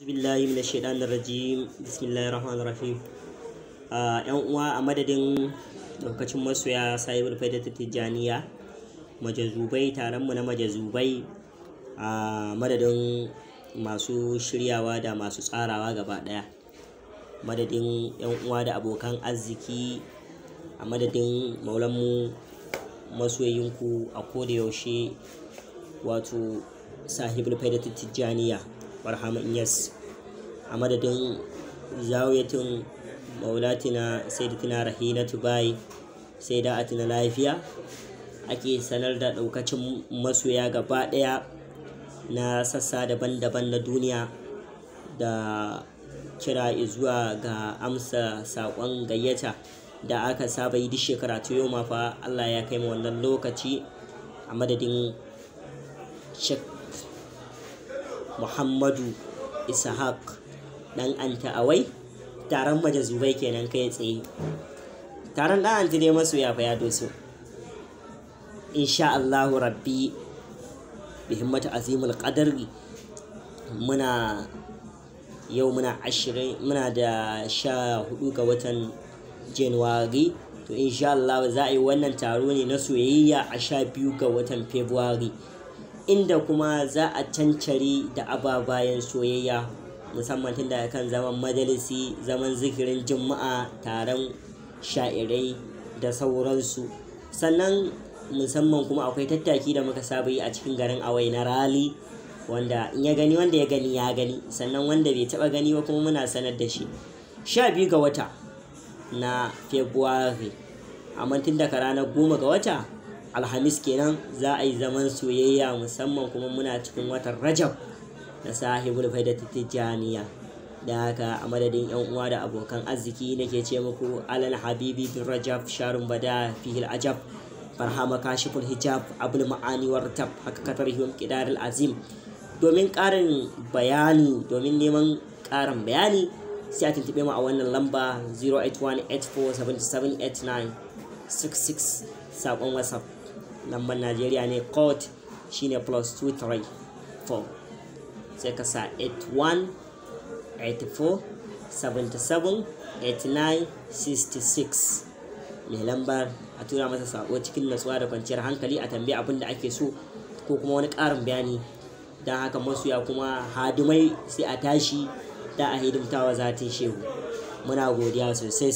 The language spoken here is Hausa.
billahi minash shaitanir rajim. Bismillahir rahmanir rahim. Yan uwa, a madadin lokacin masoya Sahibul Faidatu Tijjaniya majazubai, taron mu na majazubai, a madadin masu shiryawa da masu tsarawa gaba daya, madadin yan uwa da abokan arziki, a madadin maulanmu masoyinku a koda yaushe, wato Sahibul Faidatu Tijjaniya Barhama Inyas, a madadin zawiyatin maulatina sayyidatina Rahinatu Bai sai da atina lafiya, ake sanar da daukacin masoya gaba daya na sassa daban-daban na duniya da kira zuwa ga amsa sakon gayyata da aka saba yi duk shekara. To yau ma fa Allah ya kai mu wannan lokaci, a madadin Sheikh Muhammadu Ishaq dan anta awai, taron majazubai kenan kai tsaye, taron dan anti ne masoya fa ya doso insha Allahu rabbi bi himmatu azimul qadari. Yau muna da 14 ga watan January, to insha Allah za a yi wannan taro ne na soyayya a 12 ga watan February, inda kuma za a cancare da ababayen soyayya, musamman tun da kan zaman majalisi, zaman zikirin juma'a, taron sha'irai da sauransu. Sannan musamman kuma akwai tattaki da muka saba yi a cikin garin Awai na rali, wanda in ya gani, wanda ya gani ya gani, sannan wanda bai taba gani ba kuma muna sanar da shi. 12 ga wata na February, amma tun daga ranar 10 ga wata Alhamis kenan za a yi zaman soyayya, musamman kuma muna cikin watan Rajab na Sahibul Faidatu Tijjaniya. Da haka a madadin yan uwa da abokan arziki nake ce muku alal habibi bin Rajab sharun bada fihil ajab, Barhama kashiful hijab abul ma'ani wartab haka katarhum qidarul azim. Domin neman ƙarin bayani sai a tuntube mu a wannan lamba 08184778966, sakon WhatsApp. Lambar Najeriya ne, code shine +234, sai ka sa 8184778966. mai lambar a tura masa sako cikin natsuwa da kwanciyar hankali, a tambayi abin da ake so ko kuma wani ƙarin bayani. don haka masoya kuma hadimai sai a tashi da a hidimtawa zatin shehu. Muna godiya sosai.